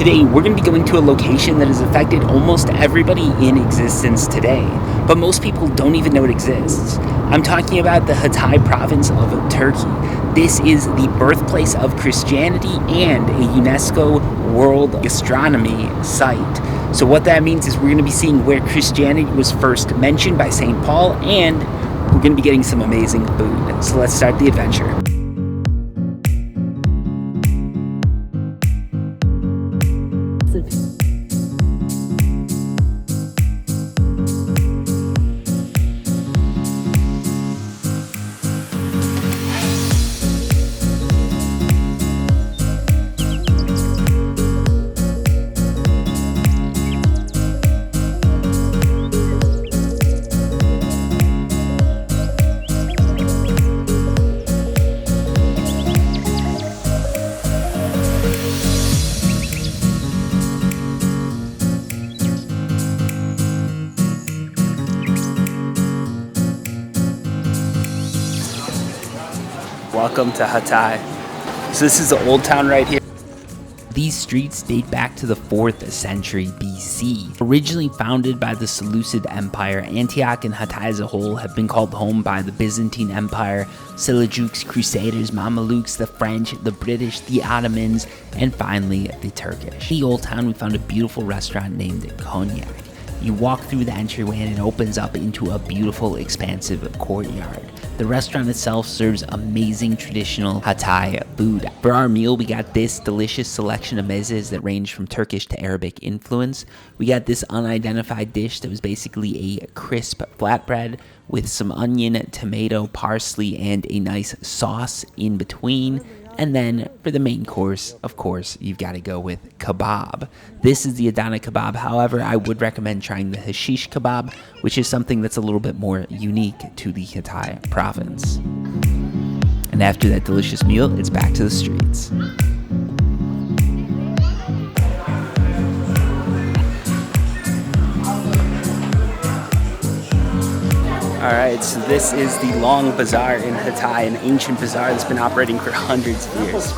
Today, we're going to be going to a location that has affected almost everybody in existence today, but most people don't even know it exists. I'm talking about the Hatay province of Turkey. This is the birthplace of Christianity and a UNESCO World Gastronomy Site. So what that means is we're going to be seeing where Christianity was first mentioned by St. Paul, and we're going to be getting some amazing food. So let's start the adventure. Welcome to Hatay. So this is the old town right here. These streets date back to the 4th century BC. Originally founded by the Seleucid Empire, Antioch and Hatay as a whole have been called home by the Byzantine Empire, Seljuks, Crusaders, Mamelukes, the French, the British, the Ottomans, and finally the Turkish. In the old town, we found a beautiful restaurant named Cognac. You walk through the entryway and it opens up into a beautiful, expansive courtyard. The restaurant itself serves amazing traditional Hatay food. For our meal, we got this delicious selection of mezes that range from Turkish to Arabic influence. We got this unidentified dish that was basically a crisp flatbread with some onion, tomato, parsley, and a nice sauce in between. And then for the main course, of course, you've got to go with kebab. This is the Adana kebab. However, I would recommend trying the hashish kebab, which is something that's a little bit more unique to the Hatay province. And after that delicious meal, it's back to the streets. Alright, so this is the Long Bazaar in Hatay, an ancient bazaar that's been operating for hundreds of years.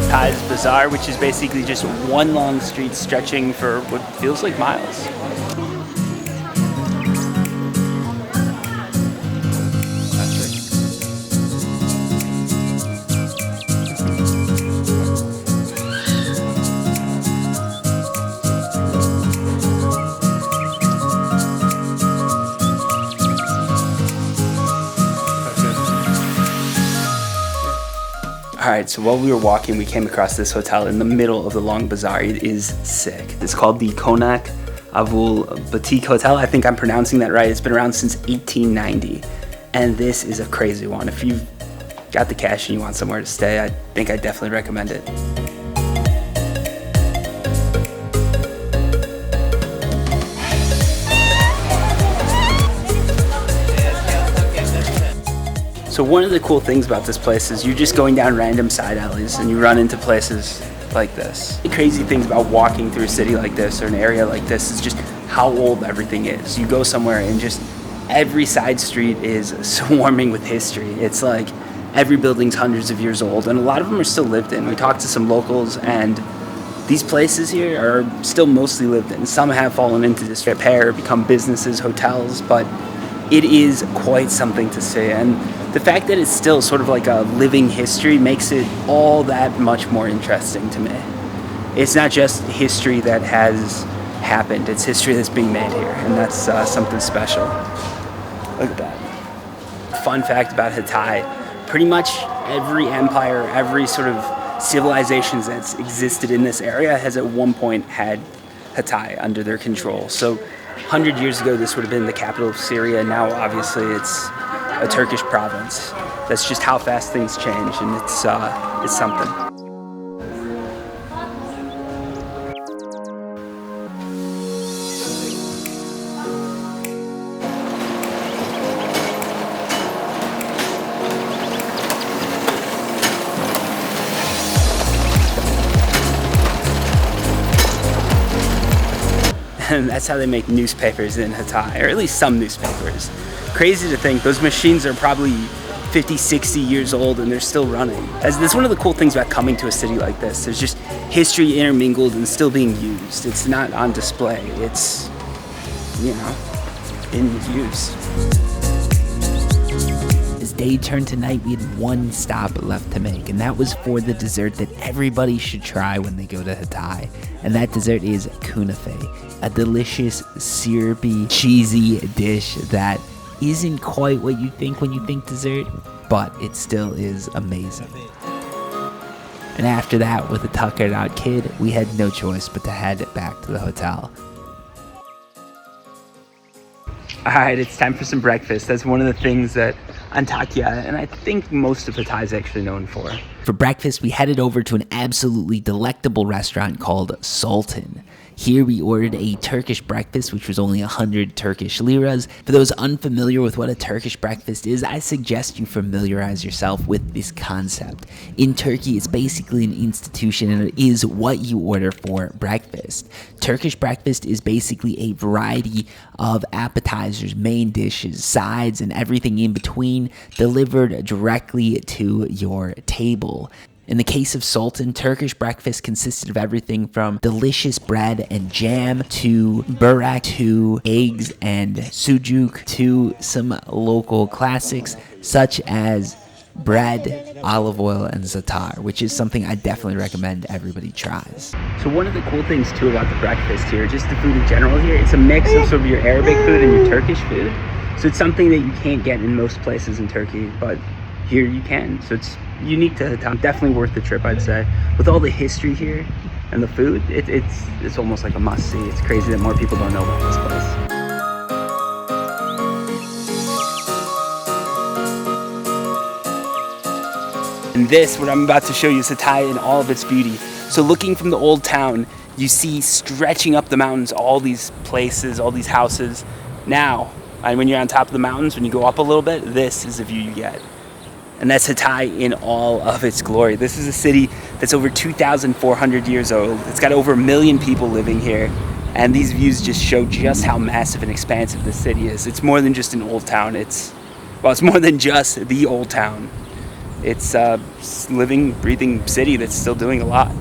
Hatay's Bazaar, which is basically just one long street stretching for what feels like miles. Alright, so while we were walking, we came across this hotel in the middle of the Long Bazaar. It is sick. It's called the Konak Avul Boutique Hotel. I think I'm pronouncing that right. It's been around since 1890. And this is a crazy one. If you've got the cash and you want somewhere to stay, I think I definitely recommend it. So one of the cool things about this place is you're just going down random side alleys and you run into places like this. The crazy things about walking through a city like this or an area like this is just how old everything is. You go somewhere and just every side street is swarming with history. It's like every building's hundreds of years old and a lot of them are still lived in. We talked to some locals and these places here are still mostly lived in. Some have fallen into disrepair, become businesses, hotels, but it is quite something to see. And the fact that it's still sort of like a living history makes it all that much more interesting to me. It's not just history that has happened, it's history that's being made here, and that's something special. Look at that. Fun fact about Hatay, pretty much every empire, every sort of civilization that's existed in this area has at one point had Hatay under their control. So 100 years ago, this would have been the capital of Syria. Now, obviously, it's a Turkish province. That's just how fast things change, and it's something. And that's how they make newspapers in Hatay, or at least some newspapers. Crazy to think, those machines are probably 50, 60 years old and they're still running. That's one of the cool things about coming to a city like this. There's just history intermingled and still being used. It's not on display, it's, you know, in use. As day turned to night, we had one stop left to make, and that was for the dessert that everybody should try when they go to Hatay. And that dessert is Kunafe, a delicious, syrupy, cheesy dish that isn't quite what you think when you think dessert, but it still is amazing. And after that, with a tuckered out kid, we had no choice but to head back to the hotel. Alright, it's time for some breakfast. That's one of the things that Antakya, and I think most of Hatay, is actually known for. For breakfast, we headed over to an absolutely delectable restaurant called Sultan. Here we ordered a Turkish breakfast, which was only 100 Turkish liras. For those unfamiliar with what a Turkish breakfast is, I suggest you familiarize yourself with this concept. In Turkey, it's basically an institution, and it is what you order for breakfast. Turkish breakfast is basically a variety of appetizers, main dishes, sides, and everything in between delivered directly to your table. In the case of Sultan, Turkish breakfast consisted of everything from delicious bread and jam to burek to eggs and sucuk to some local classics such as bread, olive oil, and za'atar, which is something I definitely recommend everybody tries. So one of the cool things too about the breakfast here, just the food in general here, it's a mix of sort of your Arabic food and your Turkish food. So it's something that you can't get in most places in Turkey, but here you can. So it's unique to Hatay. Definitely worth the trip, I'd say. With all the history here and the food, it's almost like a must-see. It's crazy that more people don't know about this place. And this, what I'm about to show you, is Hatay in all of its beauty. So looking from the old town, you see stretching up the mountains all these places, all these houses. Now, and when you're on top of the mountains, when you go up a little bit, this is the view you get. And that's Hatay in all of its glory. This is a city that's over 2,400 years old. It's got over 1 million people living here. And these views just show just how massive and expansive this city is. It's more than just an old town. It's more than just the old town. It's a living, breathing city that's still doing a lot.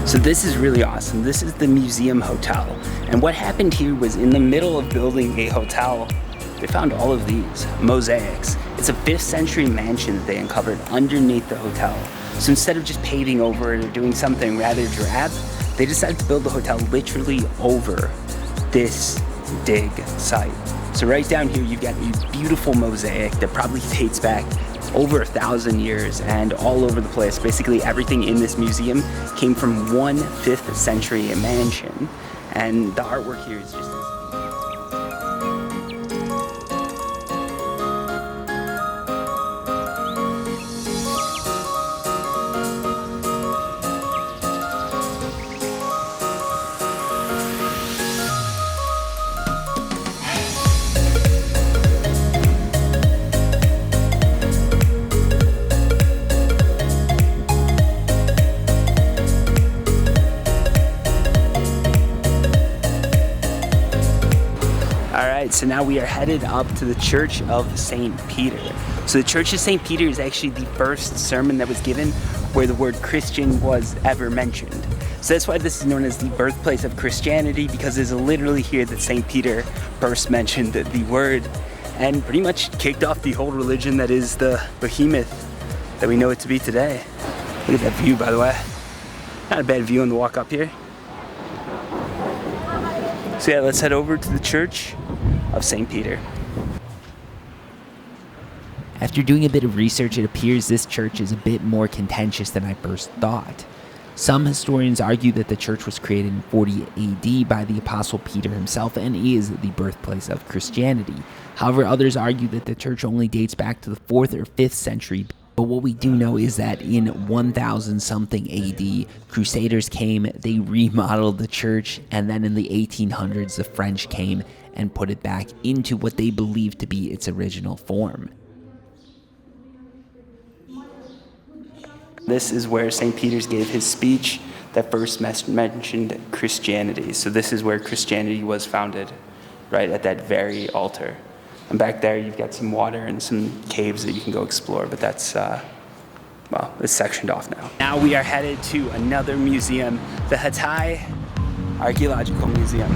So this is really awesome. This is the Museum Hotel. And what happened here was, in the middle of building a hotel, they found all of these mosaics. It's a 5th century mansion that they uncovered underneath the hotel. So instead of just paving over it or doing something rather drab, they decided to build the hotel literally over this dig site. So right down here, you've got a beautiful mosaic that probably dates back over 1,000 years and all over the place. Basically everything in this museum came from one 5th century mansion, and the artwork here is just so now we are headed up to the Church of St. Peter. So the Church of St. Peter is actually the first sermon that was given where the word Christian was ever mentioned. So that's why this is known as the birthplace of Christianity, because it's literally here that St. Peter first mentioned the word and pretty much kicked off the whole religion that is the behemoth that we know it to be today. Look at that view, by the way. Not a bad view on the walk up here. So yeah, let's head over to the Church of St. Peter. After doing a bit of research, it appears this church is a bit more contentious than I first thought. Some historians argue that the church was created in 40 AD by the Apostle Peter himself and is the birthplace of Christianity. However, others argue that the church only dates back to the 4th or 5th century But what we do know is that in 1000 something AD, Crusaders came, they remodeled the church, and then in the 1800s, the French came and put it back into what they believed to be its original form. This is where St. Peter's gave his speech that first mentioned Christianity. So this is where Christianity was founded, right at that very altar. And back there, you've got some water and some caves that you can go explore, but that's, well, it's sectioned off now. Now we are headed to another museum, the Hatay Archaeological Museum.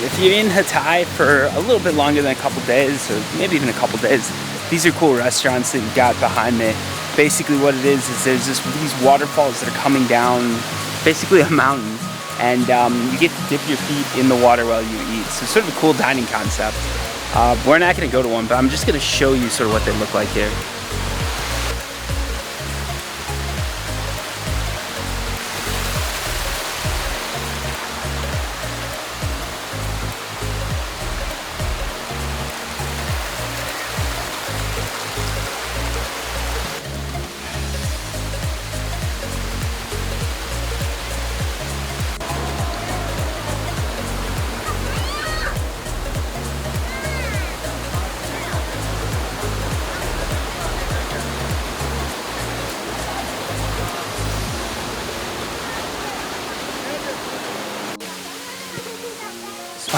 If you're in Hatay for a little bit longer than a couple days, or maybe even a couple days, these are cool restaurants that you got behind me. Basically what it is there's these waterfalls that are coming down basically a mountain, and you get to dip your feet in the water while you eat. So it's sort of a cool dining concept. We're not going to go to one, but I'm just going to show you sort of what they look like here.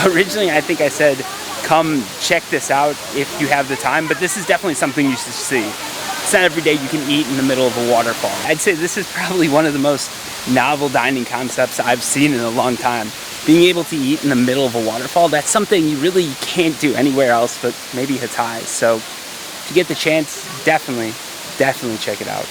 Originally, I think I said, come check this out if you have the time, but this is definitely something you should see. It's not every day you can eat in the middle of a waterfall. I'd say this is probably one of the most novel dining concepts I've seen in a long time. Being able to eat in the middle of a waterfall, that's something you really can't do anywhere else but maybe Hatay. So if you get the chance, definitely check it out.